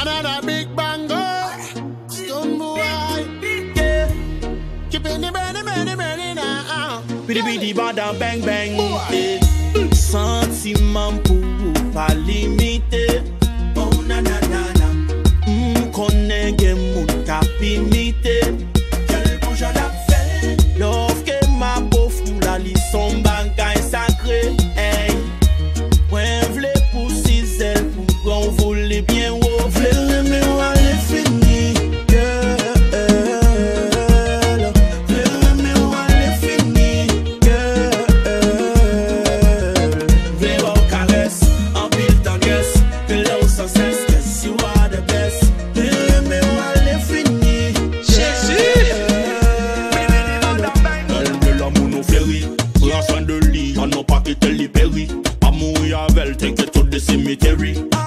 Another big bang, oh. Stone boy. Yeah. Keeping the burning now. Bidi bada bang bang. Sentiment pour pas limiter. Oh na na na na. Connais que mon capimité. Quel bouge à la fait. L'offre que ma pauvre nous la lisson bagaille sacré. Hey. Ouais v'lez pour six ailes pour qu'on voulait bien haut. V'lez aimer ou aller fini.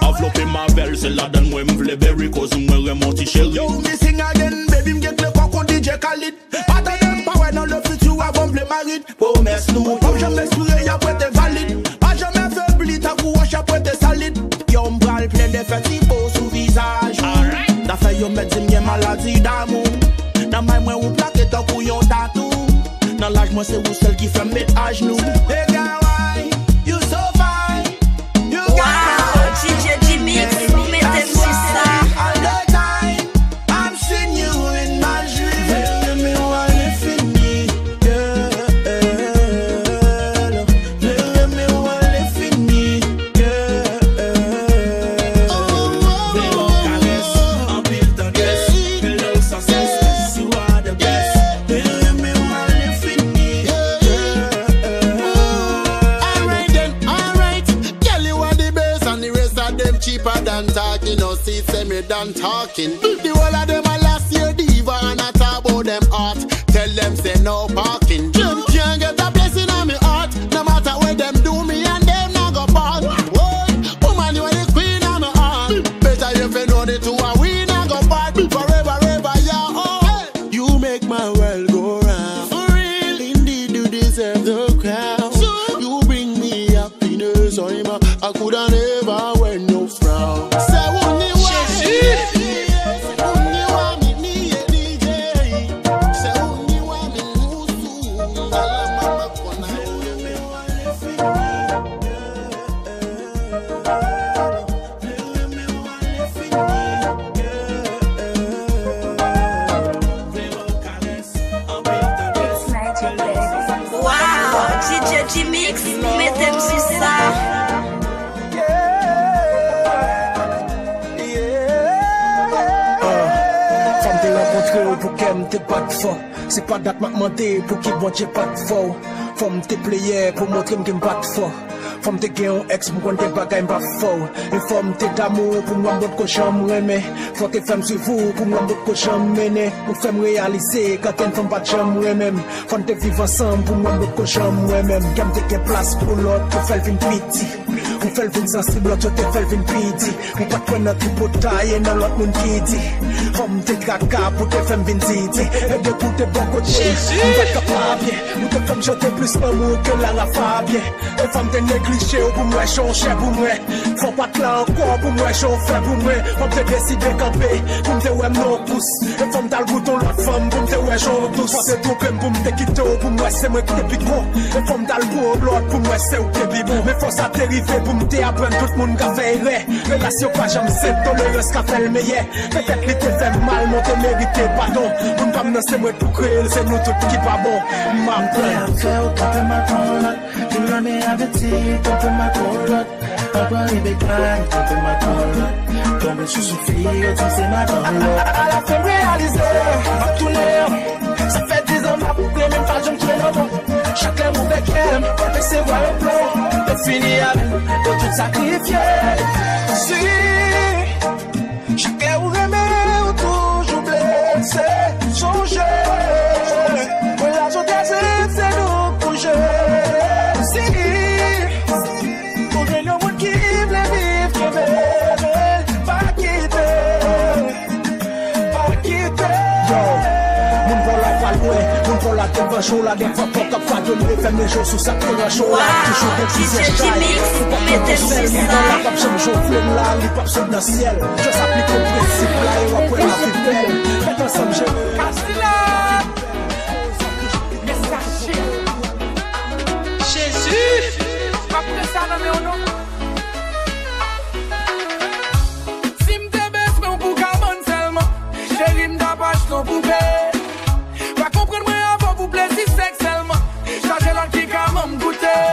Enveloppé ma belle, c'est la donne moi m'vle berry cause moi remonte chérie. Yo, me sing again, baby, m'get le coco DJ Khalid. Pas de them power dans le futur avant m'ble maride. Promesse nous, comme jamais sourire y'a pour être valide. Pas jamais faibli, ta couche y'a pour être solide. Yo, m'bral plein de petits beaux sous visage. T'as fait yo mettre m'yé maladie d'amour. Dans ma main ou plaqué ton couillon tatou. Dans l'âge moi c'est vous seul qui fait mettre à genoux. Hey girl, why you so fine? You got DJ G-Mix, mettez-moi sur ça. All the time, I'm seeing you in my dreams. Let me while it fini, girl. Let me while it fini, girl. Fais mon caresse, en pile tendresse. Hello sans cesse, you are the best. Let me while it fini, girl. Alright then, alright. Girl, you are the best and the rest of them cheaper than talking. No see, say me done talking. The whole of them are last year diva and I talk about them art. Tell them say no parking. Them can't get a blessing on me heart. No matter what them do me and them not go part. Whoa, woman, you are the queen of my heart. Better if you know the two and we not go part. Forever, ever, yeah, oh. You make my world go round. For real, indeed you deserve the crown. You bring me happiness, I could have never wear no frown. Say, wouldn't you want me? Wouldn't you want me, DJ? Say, wouldn't you want me, Musu? Mama, Kona, Wow, DJ G-Mix, mettez-moi sur ça. Femme te rencontré pour qu'elle te batte fort. C'est pas date m'a demandé pour qu'il bon Dieu pas de fort. Femme te player pour montrer que me batte fort. Femme te gagne un ex pour qu'on te bagaille pas fort. Et femme te d'amour pour moi m'bot que j'aime aimer. Faut que femme suive vous pour moi m'bot que j'aime mener. Pour femme réaliser quand elle femme pas j'aime même. Femme te vivre ensemble pour moi m'bot que j'aime même. Qu'elle te gagne place pour l'autre pour faire une pitié. Pour faire une sensible l'autre te faire une pitié. Pour pas prendre notre bouteille dans l'autre monde qui dit. Femme te caca pour te faire une titi. Et de pour te bon côté. On va capable. Ou te femme jeter plus d'amour que la rafabie. Et femme te négligé pour moi changer pour moi. Faut pas te là encore pour moi chauffer pour moi. Femme te décider camper. Pour me te ouais non pousse. Et femme t'as le bouton l'autre femme pour me te ouais j'en douce. Faut te tromper pour me te quitter. Pour moi c'est moi qui te pique bon. Et femme t'as le beau l'autre pour moi c'est où t'es bibon. Mais faut ça t'arriver pour me te apprendre tout le monde qu'a fait erreur. Relation pas jamais c'est tolérance qu'a fait le meilleur. Peut-être qu'il te fait mal, mais te mérité pardon. Pour me pas c'est moi tout créer, c'est nous tout qui pas bon. M'en Tu l'as mis avec tes contre ma colotte. Papa et bécaille contre ma colotte. Tomber sous une fille, tu sais ma colotte. À la fin réalisée, ma tournée. Ça fait 10 ans, ma poupée, même pas j'aime très longtemps. Chacun mon bec aime, quand c'est voir le plan. T'es fini avec, t'es tout sacrifié. Si, chacun vous remet ou toujours blessé. Changer, relation c'est nous pour jouer. Pour que le monde qui veut vivre, qui veut pas quitter. Pas quitter. Yo, moun pour la là, devant chaud là, des fois pour qu'à pas de nous faire mes jours sous sa première chaud là. Toujours des petits Mix, mettez dans la pape, j'aime chauffer là, les papes sont dans le ciel. Je s'applique au principe là, et après la vie belle. Faites ensemble, je Jésus, pas pour ça dans mes noms. Si m'te baisse, mais on pour cabane seulement. Chérie, m'ta pas ton poupée. Pas comprendre moi avant vous plaisir sexuellement. Chargez l'autre qui quand même goûter.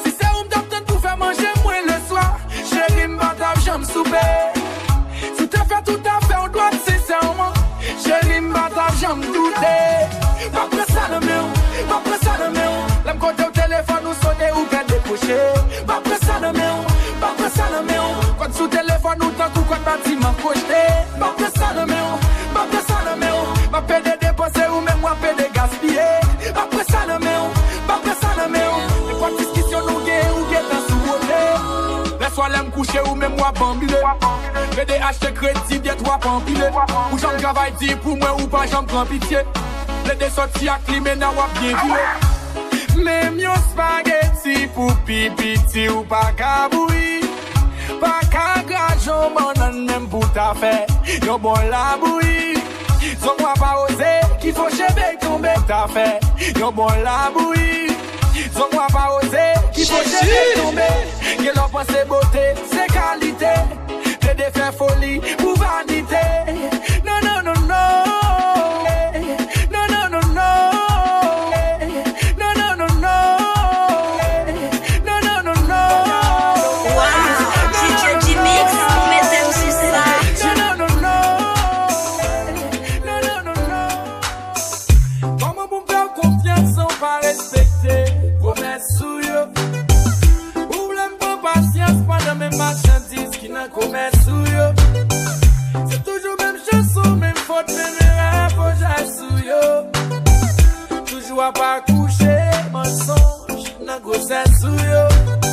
Si c'est où m't'attend pour faire manger moi le soir. Chérie, m'ta j'aime souper. Si t'as fait tout à fait, on doit sincèrement. Chérie, m'ta j'aime douter. Pas pour ça dans mes noms, pas pour ça dans mes noms. L'aime côté au téléphone ou sonner ou bien décrocher. Pas pour ça dans mes noms, pas pour ça dans mes noms. Quand sous téléphone ou tant coup quand bâtiment projeté. Pas pour ça dans mes noms, pas pour ça dans mes noms. Ma paix de dépenser ou même moi paix de gaspiller. Pas pour ça dans mes noms, pas pour ça dans mes noms. Les quoi discussion nous gagne ou gagne dans sous-côté. Laisse-moi l'aime coucher ou même moi bambuler. VDH crédit bien toi pampiler. Ou j'en travaille dire pour moi ou pas j'en prends pitié. Les deux sorties à climé n'a pas bien vu. Même yon spaghetti pour pipiti ou pas kaboui. Pas kagajon banan même pour ta fait. Yon bon la bouille. Son moi pas osé qu'il faut chever tomber ta fait. Yon bon la bouille. Son moi pas osé qu'il faut chever tomber. Que l'on pense c'est beauté, c'est qualité. T'es de faire folie ou vanité. Non, non, non, non. C'est toujours même chanson, même faute, même rêve, faut j'assou yo. Toujours à pas coucher, mensonge, n'a grossesse sous yo.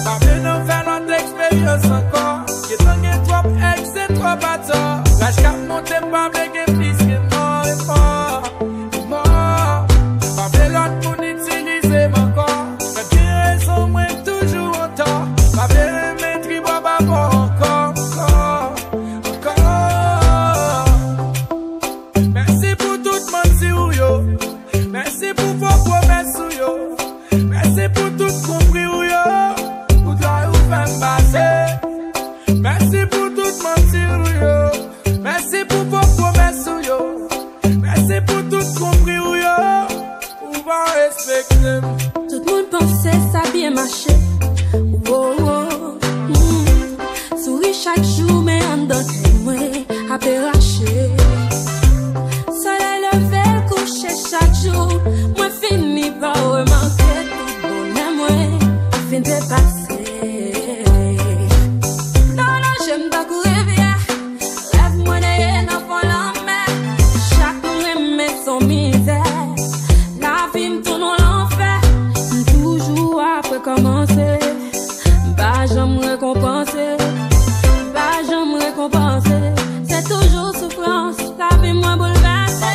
Pas besoin de faire notre expérience encore. Qui t'en trop ex, c'est trop bâtard. Lâche cap monter, pas blaguer, plus que mort et fort. Mort. Pas besoin de mon utiliser mon corps. Mais qui raison, moi, toujours en tort. Pas besoin de maîtriser, pas encore. Tout le monde pensait ça bien marché. Oh, oh. Souris chaque jour, mais en d'autres moi à péracher. Soleil levé, couché chaque jour. Moi fini par remarquer tout bonheur, moi fin de passer. Non, non, j'aime pas courir bien. Rêve moi d'ailleurs dans fond la mer. Chaque jour, met son misère. Commencer, bah j'aime récompenser, bah j'aime récompenser. C'est toujours souffrance, la vie moins bouleversée.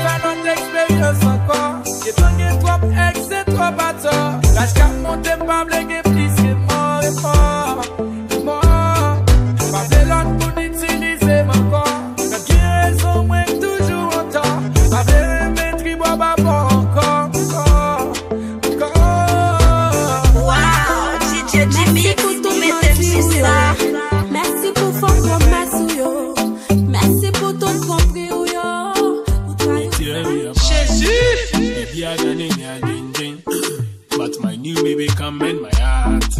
Pas notre expérience encore. J'ai pogné trop ex, c'est trop bâtard. Lâche cap monter, pas blaguer, plus que mort et fort. Mort. Pas de l'autre pour utiliser mon corps. Mais qui raison, moi, toujours en tort. Pas de maîtrise, bois, pas encore. Merci pour votre promesse, yo. Merci pour ton compris, yo. Jésus. But my new baby come in my heart.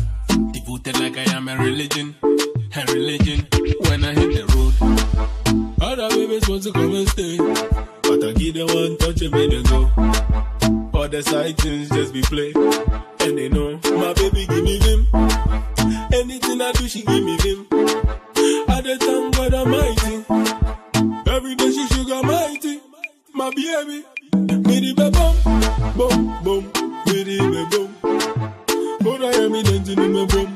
Devoted like I am a religion. When I hit the road. Other babies want to come and stay. But I give them one touch and make them go. All the side things just be play. And they know my baby give me vim. Anything I do, she give me vim. At the time, God Almighty. Every day she sugar mighty. My baby. Me the bum, boom, boom. Me the boom. But I am in the boom.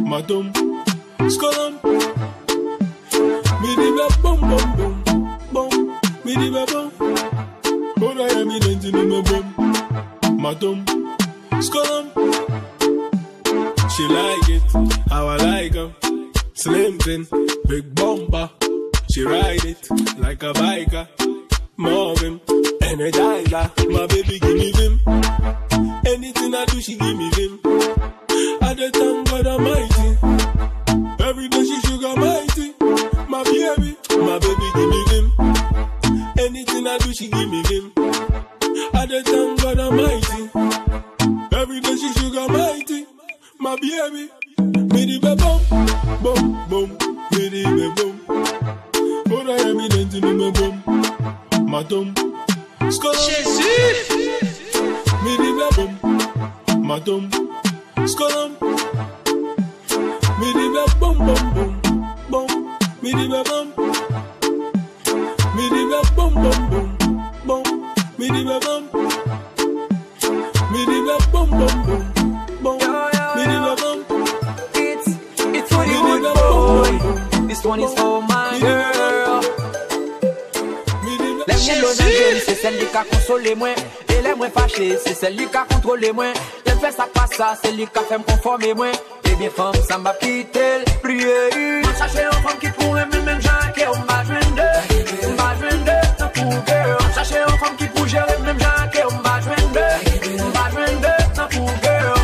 My thumb, skull. Me the boom, boom, boom, boom. Me the boom. But I am in the boom. Scum. She like it, how I like her. Slim thin, big bumper. She ride it like a biker. Marvin, energizer. My baby give me vim. Anything I do, she give me vim. I the thank God Almighty. Every day she sugar mighty. My baby give me vim. Anything I do, she give me vim. I the thank God Almighty. Every day she sugar mighty. My baby, me di be bum, bum, bum, me di be bum. Ora ya mi denti ni me bum, ma dum. Jésus, me di be bum, ma dum. Skolum, me di be bum, bum, bum, bum. Me di be bum, me di be bum, bum, bum, bum. Me di be bum, me di be bum, bum, bum, bum. It's for the good boy. This one is for my girl. Les mélodies, c'est celle qui a consolé moi. Et les moins fâchés, c'est celle qui a contrôlé moi. Elle fait ça pas ça, c'est lui qui a fait me conformer moi. Et bien femme, ça m'a quitté le prier. Moi chercher une femme qui pourrait même gens qui on m'a joindre. On m'a joindre, tant pour girl. Moi chercher une femme qui pourrait gérer même gens qui on m'a joindre. On m'a joindre, tant pour girl.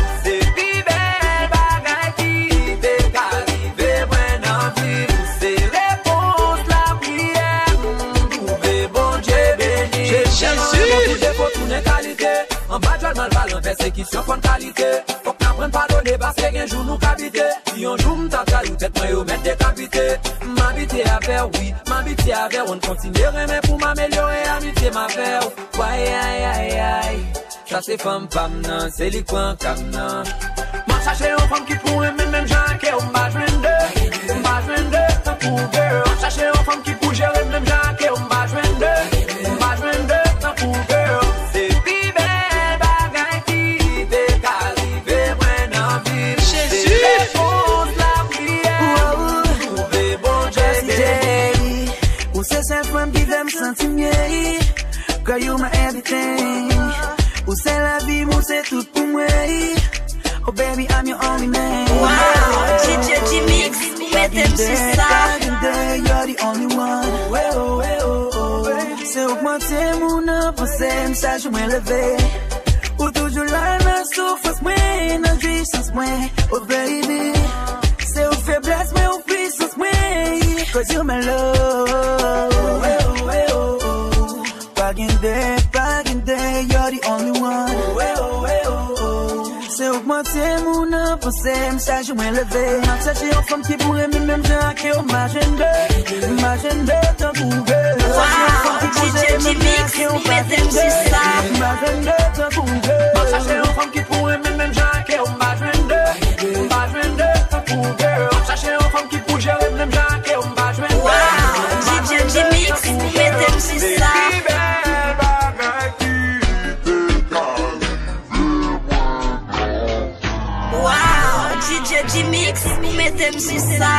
En bas de mal parlant, persécution pour qualité. Faut qu'on apprenne pas donner parce qu'un jour nous habiter. Si un jour m't'a calou, tête moi mettre décapité. M'habiter avec, oui, m'habiter avec. On continuerait mais pour m'améliorer, amitié ma faire. Ouais, aïe, aïe, aïe. Ça c'est femme, femme, non, c'est les coins, comme non. Moi chercher une femme qui pourrait même gens qui on m'a joindre. On m'a joindre, tant pour girl. Moi chercher une femme qui pourrait gérer même gens qui on m'a joindre. On m'a joindre, tant pour girl. Girl, you my everything. Ou c'est la vie, ou c'est tout pour moi. Oh baby, I'm your only man. Wow, DJ G-Mix, mettez-moi sur ça. You're the only one. C'est augmenter mon avancée, ça je m'élever. Ou toujours là, la souffrance, moi, la jouissance, moi. Oh baby, c'est aux faiblesses, mais aux puissances, moi. Cause you're my love. Back in day, you're the only one. C'est augmenter mon avancée, ça je m'élever. M'a cherché une femme qui pourrait même gens qui on m'agende, tant pour girl. Wow, DJ G-Mix, mettez-moi sur ça. Tant pour girl. M'a cherché une femme qui pourrait même gens qui on m'agende, tant pour girl. M'a cherché une femme qui pourrait gérer même gens qui on m'agende. Wow, DJ G-Mix, mettez-moi sur ça. DJ G-Mix, mettez-moi sur ça.